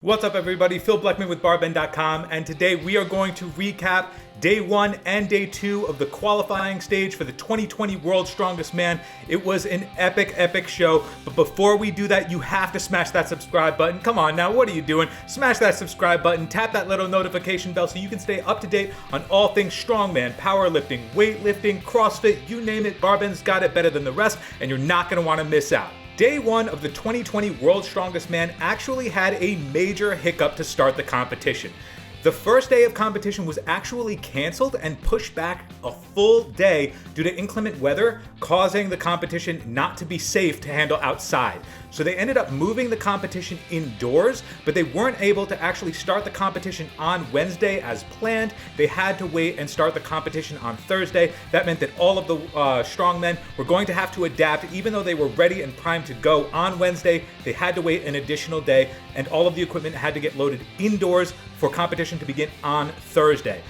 What's up, everybody? Phil Bleckman with Barbend.com, and today we are going to recap Day 1 and Day 2 of the qualifying stage for the 2020 World's Strongest Man. It was an epic show, but before we do that, you have to smash that subscribe button. Come on now, what are you doing? Smash that subscribe button, tap that little notification bell so you can stay up to date on all things strongman, powerlifting, weightlifting, CrossFit, you name it. Barbend's got it better than the rest, and you're not going to want to miss out. Day 1 of the 2020 World's Strongest Man actually had a major hiccup to start the competition. The first day of competition was actually canceled and pushed back a full day due to inclement weather, causing the competition not to be safe to handle outside. So they ended up moving the competition indoors, but they weren't able to actually start the competition on Wednesday as planned. They had to wait and start the competition on Thursday. That meant that all of the strongmen were going to have to adapt. Even though they were ready and primed to go on Wednesday, they had to wait an additional day, and all of the equipment had to get loaded indoors for competition to begin on Thursday.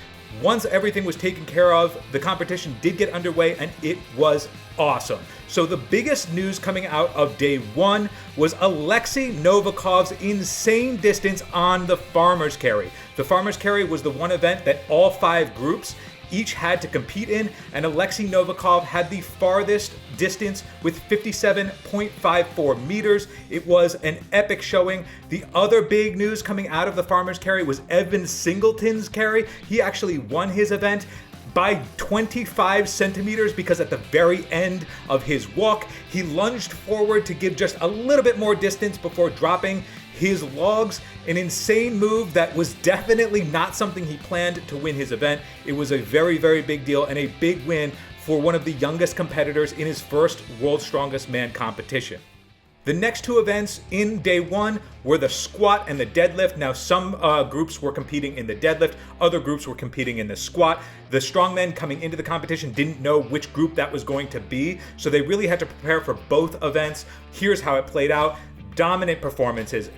Once everything was taken care of, the competition did get underway, and it was awesome. So the biggest news coming out of Day 1 was Oleksii Novikov's insane distance on the farmer's carry. The farmer's carry was the one event that all 5 groups each had to compete in, and Oleksii Novikov had the farthest distance with 57.54 meters. It was an epic showing. The other big news coming out of the farmer's carry was Evan Singleton's carry. He actually won his event by 25 centimeters because at the very end of his walk, he lunged forward to give just a little bit more distance before dropping his logs. An insane move that was definitely not something he planned to win his event. It was a very big deal and a big win for one of the youngest competitors in his first World's Strongest Man competition. The next 2 events in Day 1 were the squat and the deadlift. Now, some groups were competing in the deadlift, other groups were competing in the squat. The strongmen coming into the competition didn't know which group that was going to be, so they really had to prepare for both events. Here's how it played out. Dominant performances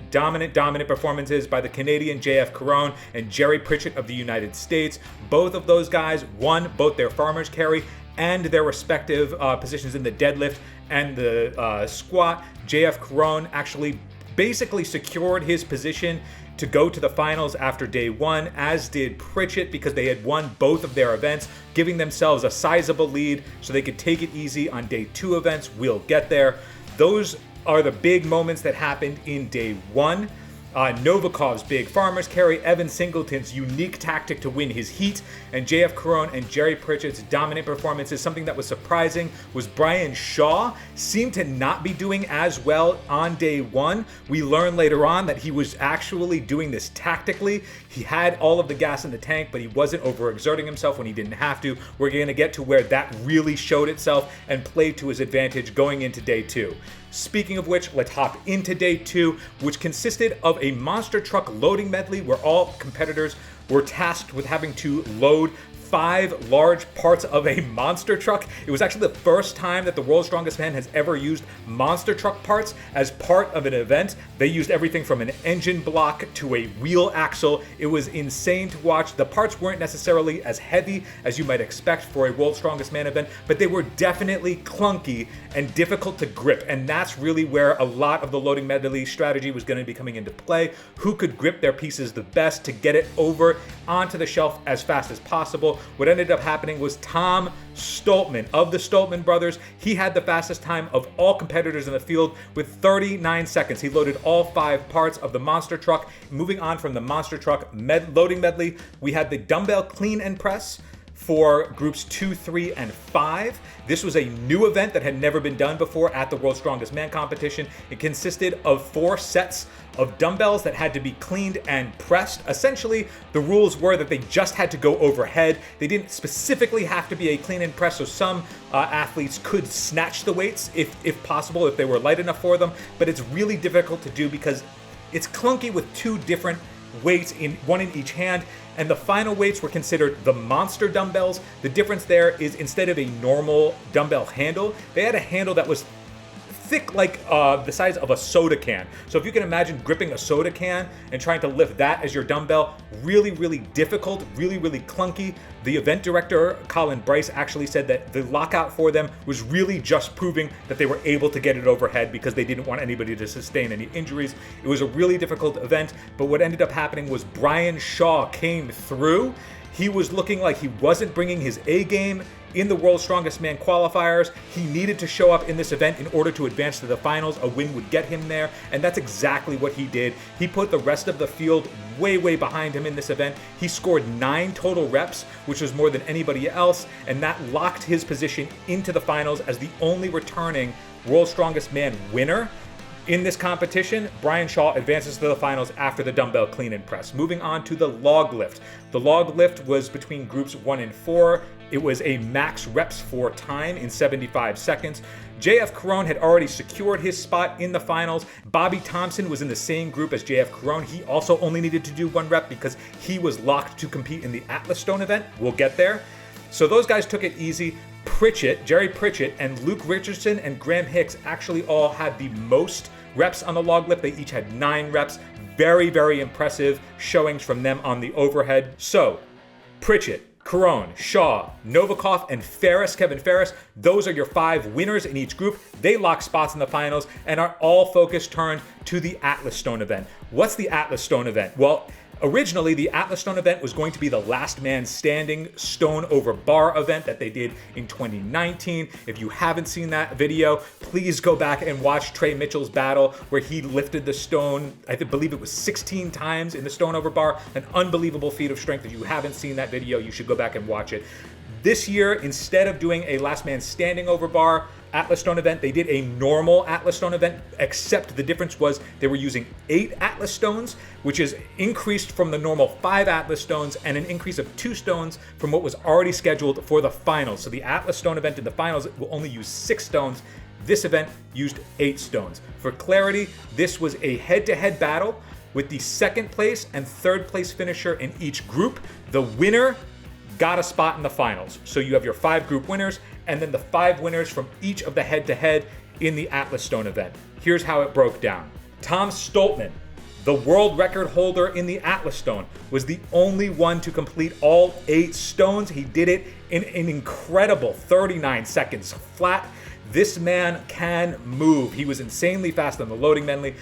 by the Canadian JF Caron and Jerry Pritchett of the United States. Both of those guys won both their farmer's carry and their respective positions in the deadlift and the squat. JF Caron actually basically secured his position to go to the finals after Day 1, as did Pritchett, because they had won both of their events, giving themselves a sizable lead so they could take it easy on Day 2 events. We'll get there. Those are the big moments that happened in Day 1. Novikov's big farmer's carry, Evan Singleton's unique tactic to win his heat, and JF Caron and Jerry Pritchett's dominant performances. Something that was surprising was Brian Shaw seemed to not be doing as well on Day 1. We learned later on that he was actually doing this tactically. He had all of the gas in the tank, but he wasn't overexerting himself when he didn't have to. We're going to get to where that really showed itself and played to his advantage going into Day 2. Speaking of which, let's hop into Day 2, which consisted of a monster truck loading medley where all competitors were tasked with having to load 5 large parts of a monster truck. It was actually the first time that the World's Strongest Man has ever used monster truck parts as part of an event. They used everything from an engine block to a wheel axle. It was insane to watch. The parts weren't necessarily as heavy as you might expect for a World's Strongest Man event, but they were definitely clunky and difficult to grip. And that's really where a lot of the loading medley strategy was going to be coming into play. Who could grip their pieces the best to get it over onto the shelf as fast as possible? What ended up happening was Tom Stoltman of the Stoltman brothers. He had the fastest time of all competitors in the field with 39 seconds. He loaded all 5 parts of the monster truck. Moving on from the monster truck loading medley, we had the dumbbell clean and press for groups 2, 3, and 5. This was a new event that had never been done before at the World's Strongest Man competition. It consisted of 4 sets of dumbbells that had to be cleaned and pressed. Essentially, the rules were that they just had to go overhead. They didn't specifically have to be a clean and press, so some athletes could snatch the weights if possible, if they were light enough for them, but it's really difficult to do because it's clunky with 2 different weights, one in each hand, and the final weights were considered the monster dumbbells. The difference there is instead of a normal dumbbell handle, they had a handle that was thick like the size of a soda can. So if you can imagine gripping a soda can and trying to lift that as your dumbbell, really difficult, really clunky. The event director, Colin Bryce, actually said that the lockout for them was really just proving that they were able to get it overhead because they didn't want anybody to sustain any injuries. It was a really difficult event, but what ended up happening was Brian Shaw came through. He was looking like he wasn't bringing his A game in the World's Strongest Man qualifiers. He needed to show up in this event in order to advance to the finals. A win would get him there, and that's exactly what he did. He put the rest of the field way behind him in this event. He scored 9 total reps, which was more than anybody else, and that locked his position into the finals as the only returning World's Strongest Man winner. In this competition, Brian Shaw advances to the finals after the dumbbell clean and press. Moving on to the log lift. The log lift was between groups 1 and 4. It was a max reps for time in 75 seconds. JF Caron had already secured his spot in the finals. Bobby Thompson was in the same group as JF Caron. He also only needed to do 1 rep because he was locked to compete in the Atlas Stone event. We'll get there. So those guys took it easy. Pritchett, Jerry Pritchett, and Luke Richardson and Graham Hicks actually all had the most reps on the log lift. They each had 9 reps. Very impressive showings from them on the overhead. So, Pritchett, Caron, Shaw, Novikov, and Ferris, Kevin Ferris, those are your 5 winners in each group. They lock spots in the finals and are all focus turned to the Atlas Stone event. What's the Atlas Stone event? Well, originally, the Atlas Stone event was going to be the last man standing stone over bar event that they did in 2019. If you haven't seen that video, please go back and watch Trey Mitchell's battle where he lifted the stone, I believe it was 16 times in the stone over bar. An unbelievable feat of strength. If you haven't seen that video, you should go back and watch it. This year, instead of doing a last man standing over bar Atlas Stone event, they did a normal Atlas Stone event, except the difference was they were using 8 Atlas Stones, which is increased from the normal 5 Atlas Stones and an increase of 2 stones from what was already scheduled for the finals. So the Atlas Stone event in the finals will only use 6 stones. This event used 8 stones. For clarity, this was a head-to-head battle with the 2nd place and 3rd place finisher in each group. The winner got a spot in the finals. So you have your 5 group winners and then the 5 winners from each of the head-to-head in the Atlas Stone event. Here's how it broke down. Tom Stoltman, the world record holder in the Atlas Stone, was the only one to complete all 8 stones. He did it in an incredible 39 seconds flat. This man can move. He was insanely fast on the loading medley,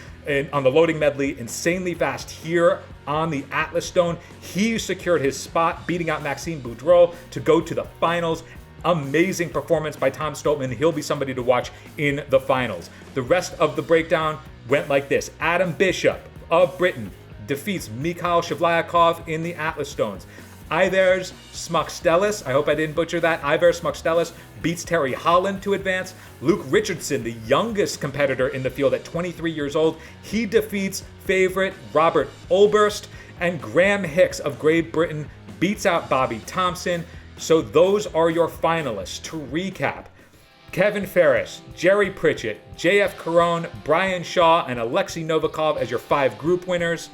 insanely fast here on the Atlas Stone. He secured his spot, beating out Maxime Boudreau to go to the finals. Amazing performance by Tom Stoltman. He'll be somebody to watch in the finals. The rest of the breakdown went like this. Adam Bishop of Britain defeats Mikhail Shavlyakov in the Atlas Stones. Aivars Smaukstelis, I hope I didn't butcher that, Aivars Smaukstelis beats Terry Holland to advance. Luke Richardson, the youngest competitor in the field at 23 years old, he defeats favorite Robert Oberst. And Graham Hicks of Great Britain beats out Bobby Thompson. So those are your finalists. To recap, Kevin Ferris, Jerry Pritchett, JF Caron, Brian Shaw, and Oleksii Novikov as your 5 group winners.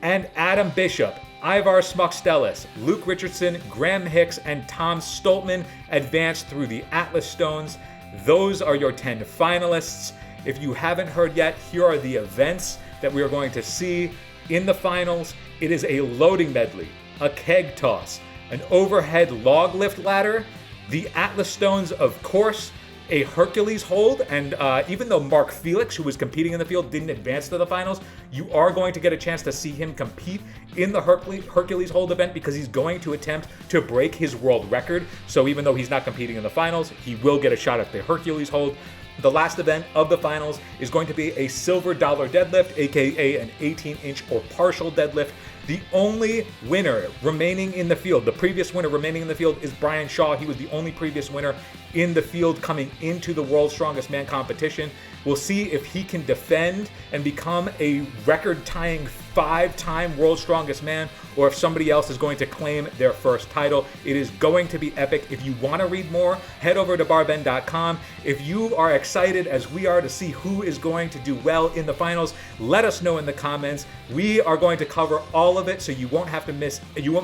And Adam Bishop, Aivars Smaukstelis, Luke Richardson, Graham Hicks, and Tom Stoltman advanced through the Atlas Stones. Those are your 10 finalists. If you haven't heard yet, here are the events that we are going to see in the finals. It is a loading medley, a keg toss, an overhead log lift ladder, the Atlas Stones, of course, a Hercules Hold, and even though Mark Felix, who was competing in the field, didn't advance to the finals, you are going to get a chance to see him compete in the Hercules Hold event because he's going to attempt to break his world record. So even though he's not competing in the finals, he will get a shot at the Hercules Hold. The last event of the finals is going to be a silver dollar deadlift, aka an 18-inch or partial deadlift. The only winner remaining in the field, the previous winner remaining in the field, is Brian Shaw. He was the only previous winner in the field coming into the World's Strongest Man competition. We'll see if he can defend and become a record-tying 5-time World's Strongest Man, or if somebody else is going to claim their first title. It is going to be epic. If you want to read more, head over to barbend.com. If you are excited as we are to see who is going to do well in the finals, let us know in the comments. We are going to cover all of it, so you won't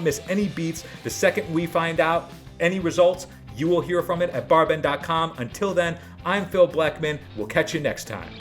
miss any beats. The second we find out any results, you will hear from it at barbend.com. Until then, I'm Phil Blackman. We'll catch you next time.